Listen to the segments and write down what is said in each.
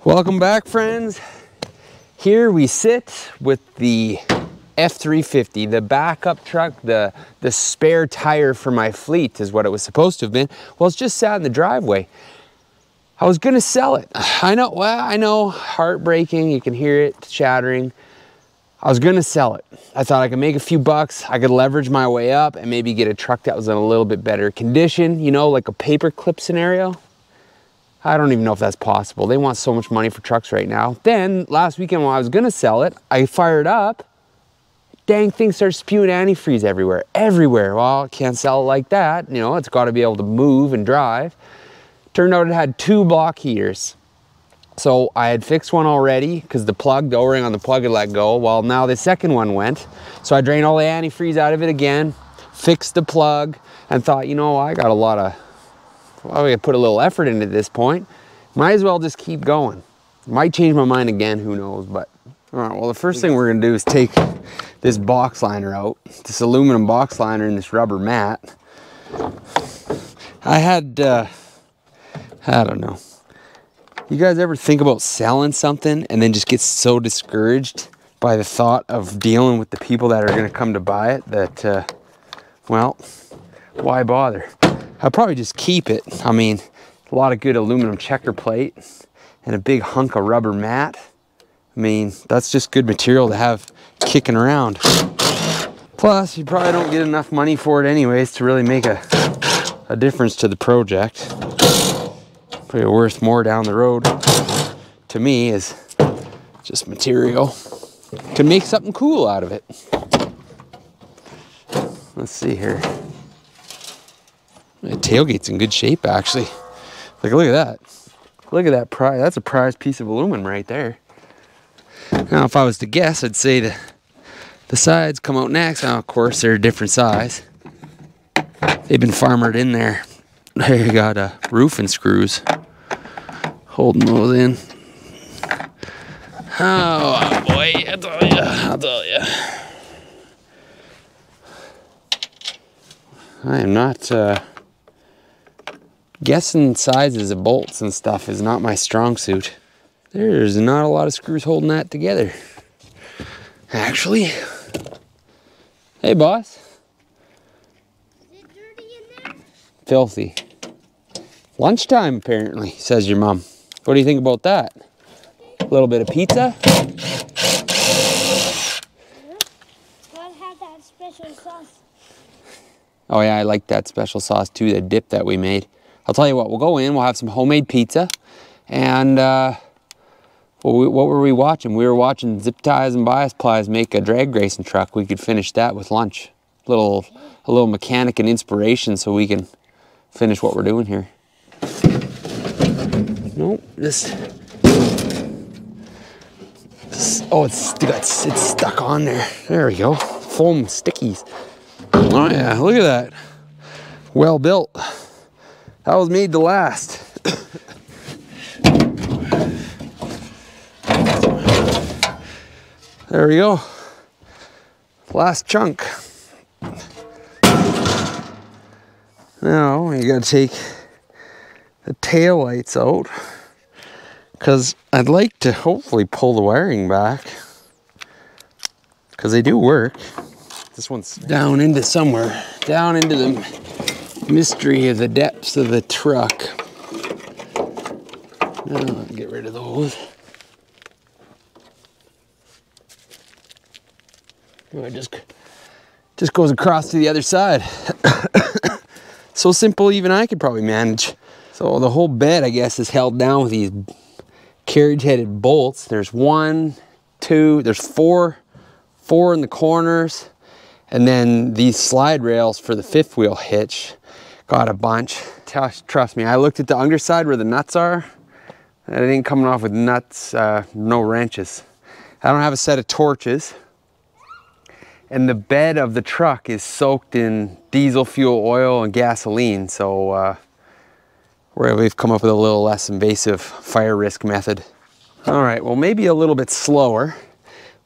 Welcome back, friends. Here we sit with the F350, the backup truck, the spare tire for my fleet is what it was supposed to have been. Well, it's just sat in the driveway. I was gonna sell it. I know, well, I know, heartbreaking, you can hear it chattering. I was gonna sell it. I thought I could make a few bucks, I could leverage my way up and maybe get a truck that was in a little bit better condition, you know, like a paperclip scenario. I don't even know if that's possible. They want so much money for trucks right now. Then last weekend when I was gonna sell it, I fired up. Dang thing started spewing antifreeze everywhere. Well, can't sell it like that. You know, it's gotta be able to move and drive. Turned out it had 2 block heaters. So I had fixed one already because the O-ring on the plug had let go. Well, now the second one went. So I drained all the antifreeze out of it again, fixed the plug, and thought, you know, I got a lot of, well, we put a little effort into this point. Might as well just keep going. Might change my mind again, who knows, but. All right, well, the first thing we're gonna do is take this box liner out, this aluminum box liner and this rubber mat. I had, I don't know. You guys ever think about selling something and then just get so discouraged by the thought of dealing with the people that are gonna come to buy it that, well, why bother? I'll probably just keep it. I mean, a lot of good aluminum checker plate and a big hunk of rubber mat. I mean, that's just good material to have kicking around. Plus, you probably don't get enough money for it anyways to really make a difference to the project. Probably worth more down the road to me is just material. Can make something cool out of it. Let's see here. The tailgate's in good shape, actually. Like, look at that. Look at that prize. That's a prized piece of aluminum right there. Now, if I was to guess, I'd say the sides come out next. Now, of course, they're a different size. They've been farmered in there. There you got roofing screws holding those in. Oh boy, I'll tell you. I am not, guessing sizes of bolts and stuff is not my strong suit. There's not a lot of screws holding that together. Actually. Hey, boss. Is it dirty in there? Filthy. Lunchtime, apparently, says your mom. What do you think about that? A little bit of pizza? Gotta have that special sauce. Oh yeah, I like that special sauce too, the dip that we made. I'll tell you what, we'll go in, we'll have some homemade pizza, and what were we watching? We were watching Zip Ties and Bias Plies make a drag racing truck. We could finish that with lunch. A little mechanic and inspiration so we can finish what we're doing here. Nope, oh, it's stuck on there. There we go. Foam stickies. Oh yeah, look at that. Well built. That was made to last. There we go. Last chunk. Now you gotta take the tail lights out because I'd like to hopefully pull the wiring back because they do work. This one's down into somewhere, down into the mystery of the depths of the truck. Now, get rid of those. It just goes across to the other side. So simple, even I could probably manage. So the whole bed, I guess, is held down with these carriage-headed bolts. There's 1, 2, there's four in the corners. And then these slide rails for the 5th wheel hitch. Got a bunch. Trust me, I looked at the underside where the nuts are. And it ain't coming off with nuts, no wrenches. I don't have a set of torches. And the bed of the truck is soaked in diesel fuel oil and gasoline. So we've come up with a little less invasive fire risk method. All right, well, maybe a little bit slower,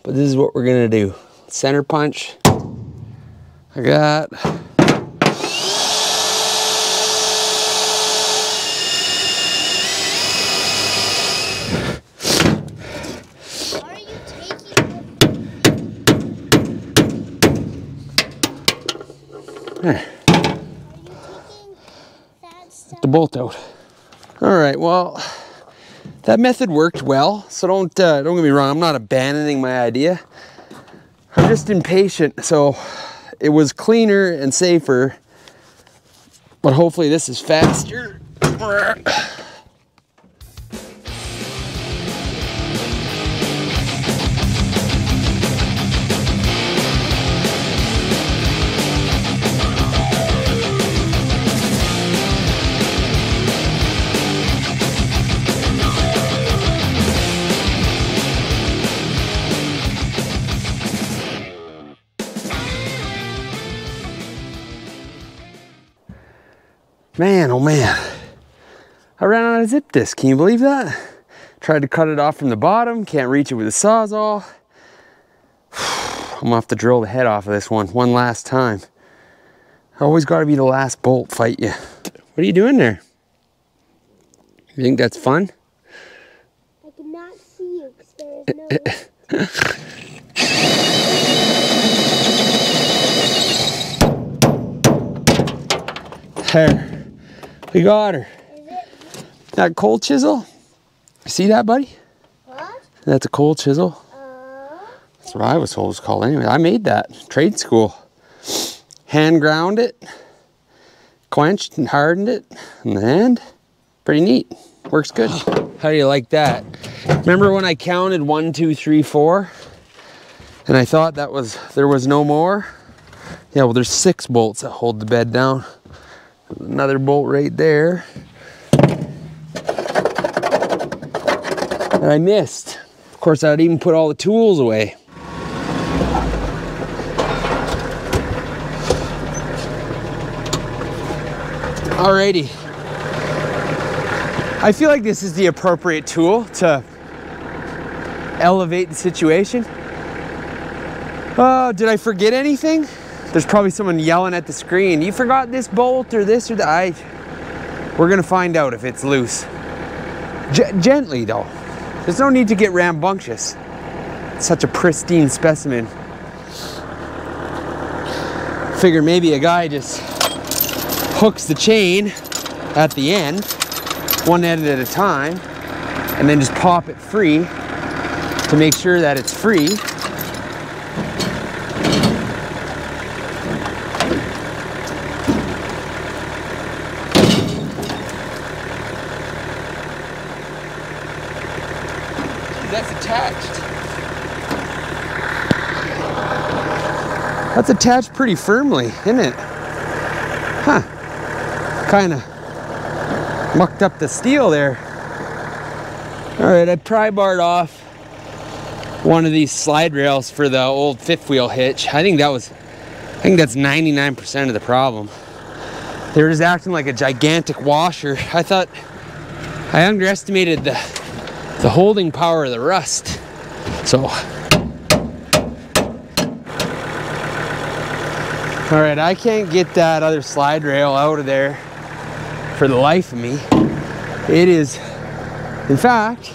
but this is what we're gonna do. Center punch. I got There. Are you taking that stuff? The bolt out. All right, well, that method worked well, so don't get me wrong, I'm not abandoning my idea. I'm just impatient, so it was cleaner and safer, but hopefully this is faster. Man, oh man, I ran out of zip disc, can you believe that? Tried to cut it off from the bottom, can't reach it with a Sawzall. I'm gonna have to drill the head off of this one last time. Always gotta be the last bolt fight you. What are you doing there? You think that's fun? I cannot see you because there is no light. There. We got her. Is it? That cold chisel? See that, buddy? What? That's a cold chisel. That's what I was told it was called anyway. I made that. Trade school. Hand ground it, quenched and hardened it, and the hand, pretty neat. Works good. How do you like that? Remember when I counted 1, 2, 3, 4? And I thought there was no more? Yeah, well there's 6 bolts that hold the bed down. Another bolt right there that I missed. Of course, I'd even put all the tools away. Alrighty. I feel like this is the appropriate tool to elevate the situation. Did I forget anything? There's probably someone yelling at the screen, you forgot this bolt or this or that. We're gonna find out if it's loose. Gently though. There's no need to get rambunctious. It's such a pristine specimen. Figure maybe a guy just hooks the chain at the end, one end at a time, and then just pop it free to make sure that it's free. That's attached. That's attached pretty firmly, isn't it? Huh. Kind of mucked up the steel there. All right, I pry barred off one of these slide rails for the old fifth wheel hitch. I think that's 99% of the problem. They were just acting like a gigantic washer. I thought I underestimated the holding power of the rust. So, all right, I can't get that other slide rail out of there for the life of me. It is, in fact,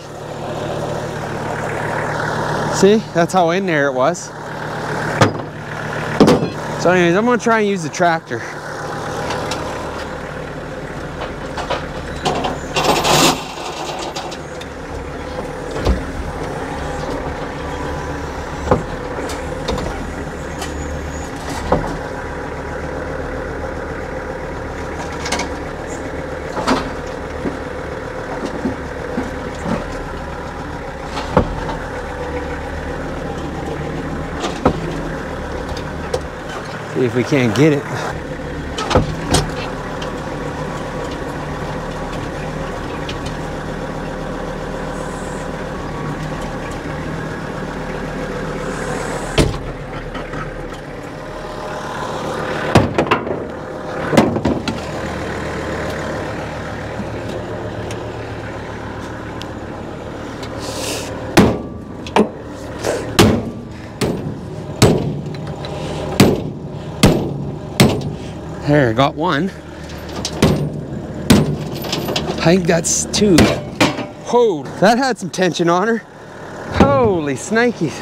see, that's how in there it was. So anyways, I'm gonna try and use the tractor. See if we can't get it. There, got one. I think that's 2. Whoa, that had some tension on her. Holy snikes.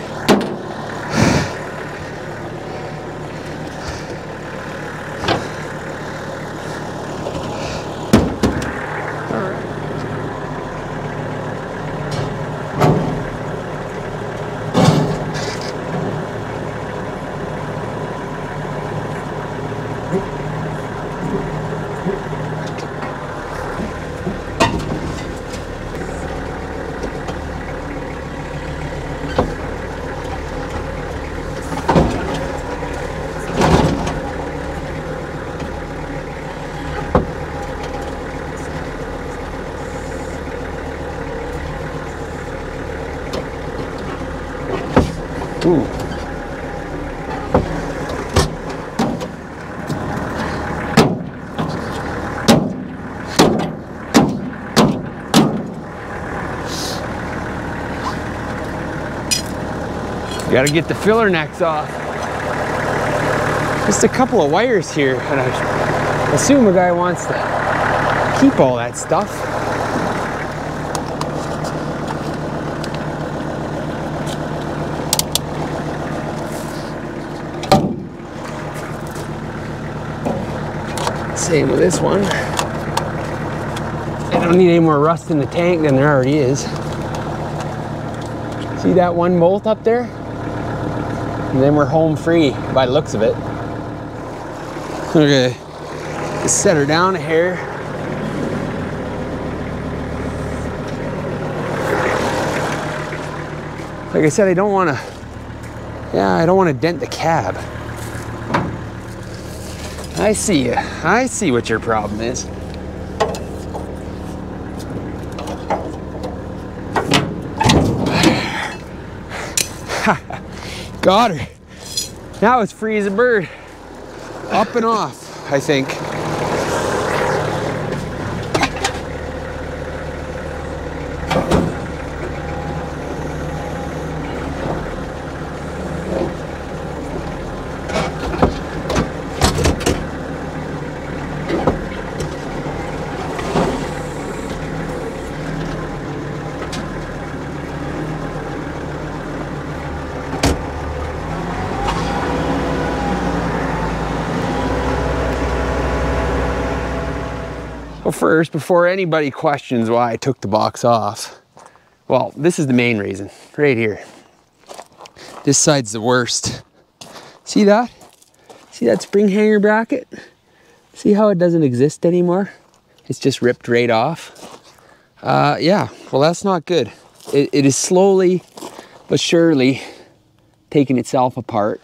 Ooh. Got to get the filler necks off. Just a couple of wires here, and I assume a guy wants to keep all that stuff. Same with this one. I don't need any more rust in the tank than there already is. See that one bolt up there? And then we're home free by the looks of it. Okay, just set her down a hair. Like I said, I don't want to dent the cab. I see you. I see what your problem is. Got her. Now it's free as a bird. Up and off, I think. Well, first, before anybody questions why I took the box off, well, this is the main reason, right here. This side's the worst. See that? See that spring hanger bracket? See how it doesn't exist anymore? It's just ripped right off. Yeah, well, that's not good. It is slowly but surely taking itself apart.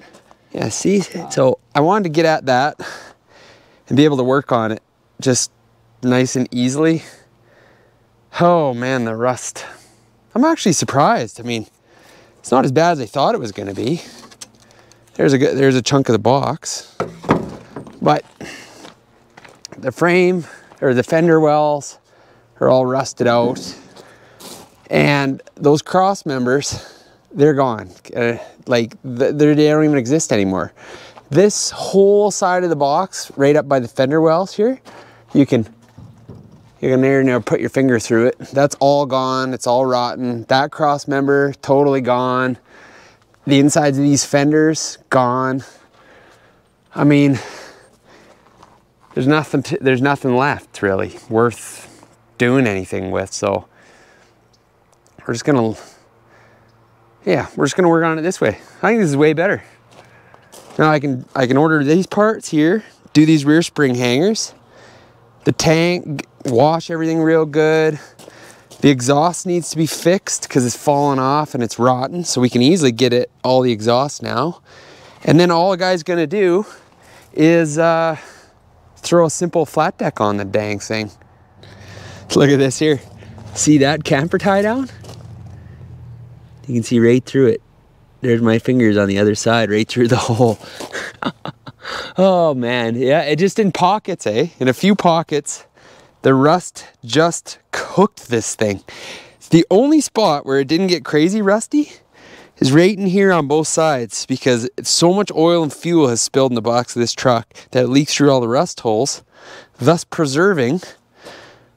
Yeah, see? So I wanted to get at that and be able to work on it just nice and easily. Oh man, the rust. I'm actually surprised. I mean, it's not as bad as I thought it was going to be. There's a chunk of the box, but the frame or the fender wells are all rusted out, and those cross members, they're gone. Like they don't even exist anymore. This whole side of the box, right up by the fender wells here, you can now put your finger through it. That's all gone. It's all rotten. That cross member, totally gone. The insides of these fenders, gone. I mean, there's nothing left really worth doing anything with. So we're just gonna work on it this way. I think this is way better. Now I can order these parts here, do these rear spring hangers, the tank, wash everything real good. The exhaust needs to be fixed because it's fallen off and it's rotten, so we can easily get all the exhaust now. And then all a guy's gonna do is throw a simple flat deck on the dang thing. Look at this here. See that camper tie down? You can see right through it. There's my fingers on the other side, right through the hole. Oh man, yeah, it just in pockets, eh? In a few pockets, the rust just cooked this thing. The only spot where it didn't get crazy rusty is right in here on both sides, because so much oil and fuel has spilled in the box of this truck that it leaks through all the rust holes, thus preserving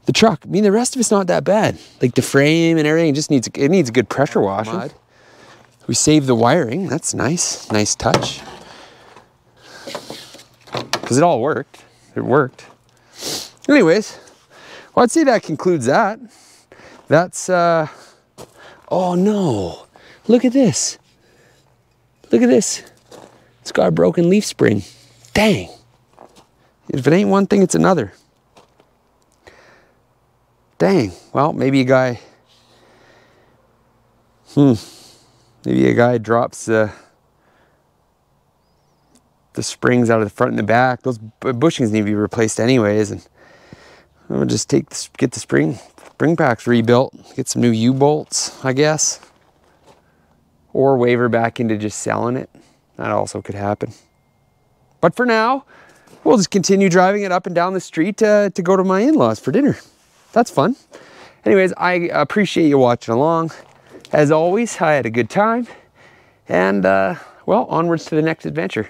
the truck. I mean, the rest of it's not that bad. Like the frame and everything, it needs a good pressure washing. We saved the wiring. That's nice. Nice touch. Because it all worked. It worked. Anyways, well, I'd say that concludes that. That's, oh no. Look at this. Look at this. It's got a broken leaf spring. Dang. If it ain't one thing, it's another. Dang. Well, maybe a guy, maybe a guy drops the springs out of the front and the back. Those bushings need to be replaced anyways, and I'll just get the spring packs rebuilt, get some new U-bolts, I guess. or waver back into just selling it. That also could happen. But for now, we'll just continue driving it up and down the street to go to my in-laws for dinner. That's fun. Anyways, I appreciate you watching along. As always, I had a good time. And, well, onwards to the next adventure.